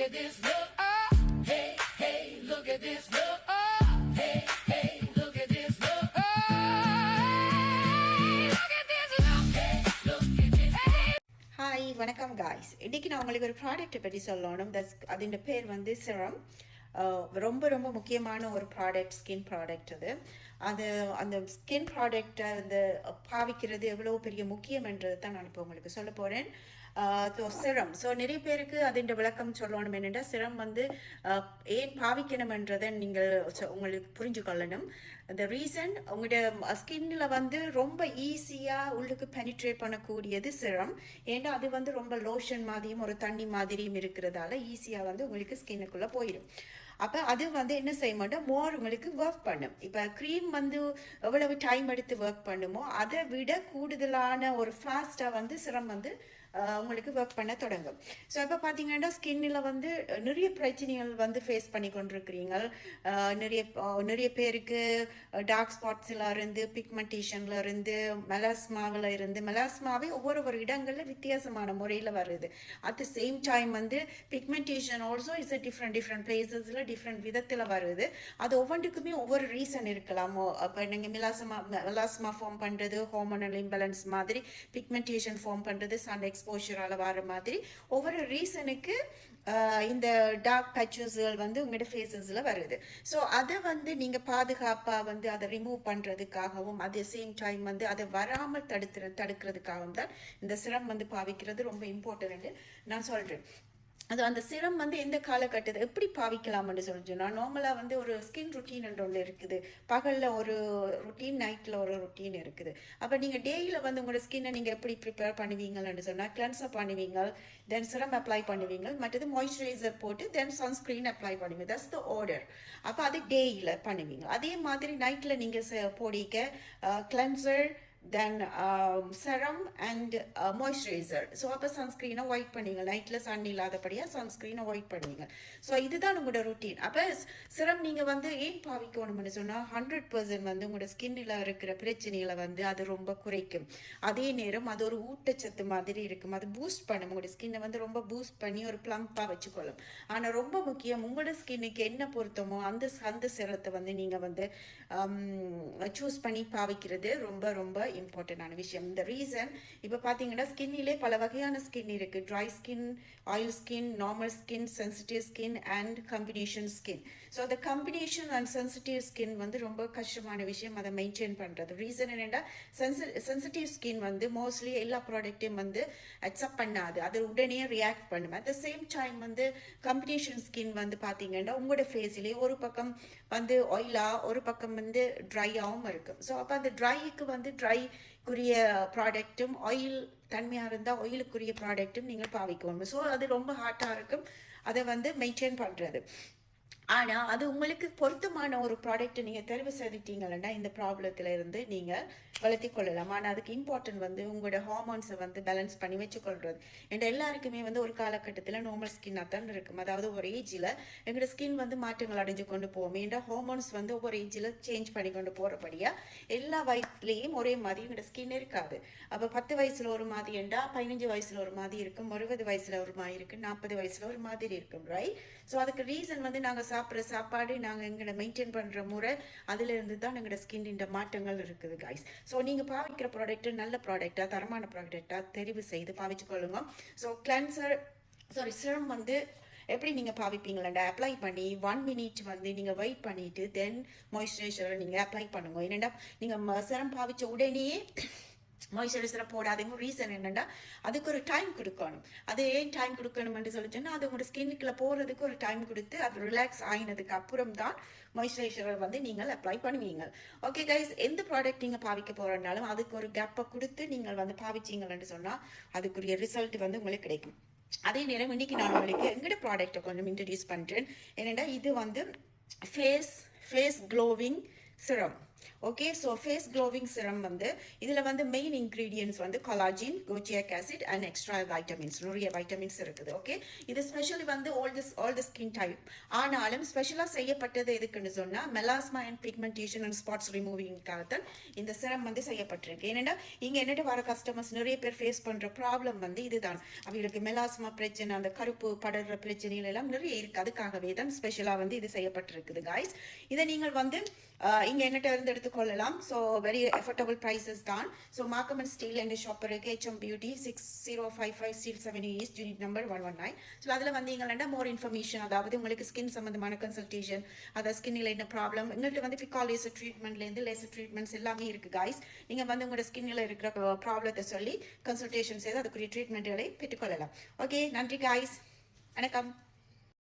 at this look. Oh, hey, hey, look at this look. Oh, hey, hey, look at this look. Oh, hey, look at this look. Hey, look at this. Hey. Hi வணக்கம் guys. இன்றைக்கி நான் உங்களுக்கு ஒரு ப்ராடக்ட்டை பற்றி சொல்லணும். அதோட பேர் வந்து சிரம். ரொம்ப ரொம்ப முக்கியமான ஒரு ப்ராடக்ட், ஸ்கின் ப்ராடக்ட் அது. அந்த ஸ்கின் ப்ராடக்டை வந்து பாவிக்கிறது எவ்வளோ பெரிய முக்கியம்ன்றது தான் நான் இப்போ உங்களுக்கு சொல்ல போகிறேன். சிரம். ஸோ நிறைய பேருக்கு அதோட விளக்கம் சொல்லணும். என்னென்னா சிரம் வந்து ஏன் பாவிக்கணும்ன்றதை நீங்கள் உங்களுக்கு புரிஞ்சு கொள்ளணும். அந்த ரீசன் உங்களோட ஸ்கின்னில் வந்து ரொம்ப ஈஸியாக உள்ளுக்கு பெனிட்ரேட் பண்ணக்கூடியது சிரம். ஏன்னா அது வந்து ரொம்ப லோஷன் மாதிரியும் ஒரு தண்ணி மாதிரியும் இருக்கிறதால ஈஸியாக வந்து உங்களுக்கு ஸ்கின்னுக்குள்ளே போயிடும். அப்போ அது வந்து என்ன செய்ய மாட்டோம், மோர் உங்களுக்கு ஒர்க் பண்ணும். இப்போ க்ரீம் வந்து எவ்வளவு டைம் எடுத்து ஒர்க் பண்ணுமோ அதை விட கூடுதலான ஒரு ஃபாஸ்ட்டாக வந்து சிரம் வந்து உங்களுக்கு ஒர்க் பண்ண தொடங்கும். ஸோ இப்போ பார்த்தீங்கன்னா ஸ்கின்னில் வந்து நிறைய பிரச்சனைகள் வந்து ஃபேஸ் பண்ணி கொண்டிருக்கிறீங்க. நிறைய பேருக்கு டார்க் ஸ்பாட்ஸில் இருந்து, பிக்மெண்டேஷனில் இருந்து, மெலாஸ்மாவே ஒவ்வொரு இடங்களில் வித்தியாசமான முறையில் வருது. அட் த சேம் டைம் வந்து பிக்மெண்டேஷன் ஆல்சோ இஸ் டிஃப்ரெண்ட் பிளேசஸில் டிஃப்ரெண்ட் விதத்தில் வருது. அது ஒவ்வொன்றுக்குமே ஒவ்வொரு ரீசன் இருக்கலாமோ. அப்போ நீங்கள் மெலாஸ்மா ஃபார்ம் பண்ணுறது, ஹார்மோனல் இம்பேலன்ஸ் மாதிரி, பிக்மெண்டேஷன் ஃபார்ம் பண்ணுறது, சன் எக்ஸ்போஷரால் வர மாதிரி ஒவ்வொரு ரீசனுக்கு இந்த டார்க் பேச்சஸ்கள் வந்து உங்களோட ஃபேஸஸில் வருது. ஸோ அதை வந்து நீங்கள் பாதுகாப்பாக வந்து அதை ரிமூவ் பண்ணுறதுக்காகவும் அதே சேம் டைம் வந்து அதை வராமல் தடுக்கிறதுக்காகவும் தான் இந்த சிரம் வந்து பாவிக்கிறது ரொம்ப இம்பார்ட்டன்ட் நான் சொல்கிறேன். அந்த சிரம் வந்து எந்த காலகட்டத்தை எப்படி பாவிக்கலாம்னு சொல்லிச்சுன்னா, நார்மலாக வந்து ஒரு ஸ்கின் ருட்டீன் ஒன்று இருக்குது. பகலில் ஒரு ருட்டீன், நைட்டில் ஒரு ருட்டீன் இருக்குது. அப்போ நீங்கள் டேயில் வந்து உங்களோட ஸ்கின்னை நீங்கள் எப்படி ப்ரிப்பேர் பண்ணுவீங்கன்னு சொன்னால், கிளென்சர் பண்ணுவீங்க, தென் சிரம் அப்ளை பண்ணுவீங்க, மற்றது மாய்ஸ்சரைசர் போட்டு தென் சன்ஸ்க்ரீன் அப்ளை பண்ணுவீங்க. That's the order. அப்போ அது டேயில் பண்ணுவீங்க. அதே மாதிரி நைட்டில் நீங்கள் போடிக்க cleanser, then serum and moisturizer. So அப்போ சன்ஸ்க்ரீனை ஒயிட் பண்ணுவீங்க. நைட்டில் சன் இல்லாதபடியாக சன்ஸ்க்ரீனை ஒயிட் பண்ணுவீங்க. ஸோ இதுதான் உங்களோட ருட்டீன். அப்போ சிரம் நீங்கள் வந்து ஏன் பாவிக்கணும்னு சொன்னால் 100% வந்து உங்களோட ஸ்கின்னில் இருக்கிற பிரச்சனைகளை வந்து அது ரொம்ப குறைக்கும். அதே நேரம் அது ஒரு ஊட்டச்சத்து மாதிரி இருக்கும். அது பூஸ்ட் பண்ணும், உங்களோட ஸ்கின்னை வந்து ரொம்ப பூஸ்ட் பண்ணி ஒரு ப்ளம்பாக வச்சுக்கொள்ளும். ஆனால் ரொம்ப முக்கியம், உங்களோட ஸ்கின்னுக்கு என்ன பொருத்தமோ அந்த சிரத்தை வந்து நீங்கள் வந்து சூஸ் பண்ணி பாவிக்கிறது ரொம்ப ரொம்ப இம்பார்ட்டன்டான விஷயம். இந்த ரீசன் இப்போ பார்த்தீங்கன்னா ஸ்கின்னிலே பல வகையான ஸ்கின் இருக்குது. Dry skin, oil skin, normal skin, sensitive skin and combination skin. So அந்த காம்பினேஷன் அண்ட் சென்சிட்டிவ் ஸ்கின் வந்து ரொம்ப கஷ்டமான விஷயம் அதை மெயின்டைன் பண்ணுறது. ரீசன் என்னென்னா, சென்சிட்டிவ் ஸ்கின் வந்து மோஸ்ட்லி எல்லா ப்ராடக்ட்டையும் வந்து அக்செப்ட் பண்ணாது, அது உடனே ரியாக்ட் பண்ணும். அட் த சேம் டைம் வந்து காம்பினேஷன் ஸ்கின் வந்து பார்த்தீங்கன்னா உங்களோட ஃபேஸ்லேயே ஒரு பக்கம் வந்து ஆயிலாக, ஒரு பக்கம் வந்து ட்ரையாகவும் இருக்கும். ஸோ அப்போ அந்த ட்ரைக்கு வந்து ட்ரைக்குரிய ப்ராடக்ட்டும், ஆயில் தன்மையாக இருந்தால் ஆயிலுக்குரிய ப்ராடக்ட்டும் நீங்கள் பாவிக்கணும். ஸோ அது ரொம்ப ஹார்ட்டாக இருக்கும் அதை வந்து மெயின்டைன் பண்ணுறது. ஆனால் அது உங்களுக்கு பொருத்தமான ஒரு ப்ராடக்ட்டை நீங்கள் தெரிவு செய்துட்டீங்கன்னா இந்த ப்ராப்ளத்தில் இருந்து நீங்கள் வளர்த்தி கொள்ளலாம். ஆனால் அதுக்கு இம்பார்ட்டன்ட் வந்து உங்களோட ஹார்மோன்ஸை வந்து பேலன்ஸ் பண்ணி வச்சுக்கொள்வது. என்ற எல்லாருக்குமே வந்து ஒரு காலகட்டத்தில் நார்மல் ஸ்கின்னாக தான் இருக்கும். அதாவது ஒரு ஏஜில் எங்களோட ஸ்கின் வந்து மாற்றங்கள் அடைஞ்சு கொண்டு போகும். ஏன்னா ஹார்மோன்ஸ் வந்து ஒவ்வொரு ஏஜில் சேஞ்ச் பண்ணி கொண்டு போகிறபடியாக எல்லா வயசுலேயும் ஒரே மாதிரி எங்களோட ஸ்கின் இருக்காது. அப்போ 10 வயசில் ஒரு மாதிரி என்றா 15 வயசில் ஒரு மாதிரி இருக்கும், 60 வயசில் ஒரு மாதிரி இருக்குது, 40 வயசில் ஒரு மாதிரி இருக்கும், ரைட்? ஸோ அதுக்கு ரீசன் வந்து நாங்கள் சாப்பிட்ற சாப்பாடு, நாங்கள் எங்களை மெயின்டைன் பண்ணுற முறை, அதிலிருந்து தான் எங்களோட ஸ்கின்னின் மாற்றங்கள் இருக்குது கைஸ். ஸோ நீங்கள் பாவிக்கிற ப்ராடக்ட்டு நல்ல ப்ராடக்டாக, தரமான ப்ராடக்டாக தெரிவு செய்து பாவிச்சுக்கொள்ளுங்க. ஸோ சிரம் வந்து எப்படி நீங்கள் பாவிப்பீங்களா, அப்ளை பண்ணி 1 minute வந்து நீங்கள் வெயிட் பண்ணிவிட்டு தென் மாய்ஸ்சரைசரை நீங்கள் அப்ளை பண்ணுங்க. ஏன்னா நீங்கள் சிரம் பாவித்த உடனே மாய்ஸ்சரைசரை போடாதீங்க. ரீசன் என்னென்னா, அதுக்கு ஒரு டைம் கொடுக்கணும். அது ஏன் டைம் கொடுக்கணும்னு சொல்லிச்சுன்னா, அது உங்களோட ஸ்கின்னுக்குள்ள போகிறதுக்கு ஒரு டைம் கொடுத்து அது ரிலாக்ஸ் ஆகினதுக்கு அப்புறம் தான் மாய்ஸ்சரைசரை வந்து நீங்கள் அப்ளை பண்ணுவீங்க. ஓகே கைஸ், எந்த ப்ராடக்ட் நீங்கள் பாவிக்க போகிறனாலும் அதுக்கு ஒரு கேப்பை கொடுத்து நீங்கள் வந்து பாவிச்சிங்கன்னு சொன்னால் அதுக்குரிய ரிசல்ட் வந்து உங்களுக்கு கிடைக்கும். அதே நேரம் இன்னைக்கு நான் உங்களுக்கு எங்களோட ப்ராடக்டை கொஞ்சம் இன்ட்ரடியூஸ் பண்ணுறேன். ஏன்னா இது வந்து face glowing serum. Okay, so face glowing serum வந்து இதில் வந்து மெயின் இன்க்ரீடியன்ஸ் வந்து collagen, kojic acid and extra vitamins, நிறைய வைட்டமின்ஸ் இருக்குது. ஓகே, இது ஸ்பெஷலி வந்து ஆல் தி ஸ்கின் டைப். ஆனாலும் ஸ்பெஷலாக செய்யப்பட்டது எதுக்குன்னு சொன்னால் melasma and pigmentation and spots ரிமூவிங்காகத்தான் இந்த சிரம் வந்து செய்யப்பட்டிருக்கு. ஏன்னா இங்கே என்னட்டு வர கஸ்டமர்ஸ் நிறைய பேர் ஃபேஸ் பண்ணுற ப்ராப்ளம் வந்து இதுதான். அவங்களுக்கு மெலாஸ்மா பிரச்சனை, அந்த கருப்பு படர்ற பிரச்சனைகள் எல்லாம் நிறைய இருக்குது. அதுக்காகவே தான் ஸ்பெஷலாக வந்து இது செய்யப்பட்டிருக்குது காய்ஸ். இதை நீங்கள் வந்து இங்கே என்னட்ட இருந்து எடுத்துக்கொள்ளலாம். ஸோ வெரி அஃபோர்டபுள் ப்ரைஸஸ் தான். ஸோ மார்க்கம் அண்ட் ஸ்டீல் என்ற ஷாப் இருக்குது. HM beauty 6055 Steel 7 east unit number 119. So அதில் வந்து எங்கள்கிட்ட மோர் இன்ஃபர்மேஷன், அதாவது உங்களுக்கு ஸ்கின் சம்மந்தமான கன்சல்டேஷன், அதாவது ஸ்கின்னில் என்ன ப்ராப்ளம், எங்கள்கிட்ட வந்து பிகால் லேசர் ட்ரீட்மெண்ட்லேருந்து லேசர் ட்ரீட்மெண்ட்ஸ் எல்லாமே இருக்குது காய்ஸ். நீங்கள் வந்து உங்களோட ஸ்கின்னில் இருக்கிற ப்ராப்ளத்தை சொல்லி கன்சல்டேஷன் செய்து அதுக்குரிய ட்ரீட்மெண்ட்டுகளை பெற்றுக்கொள்ளலாம். ஓகே, நன்றி காய்ஸ், வணக்கம்.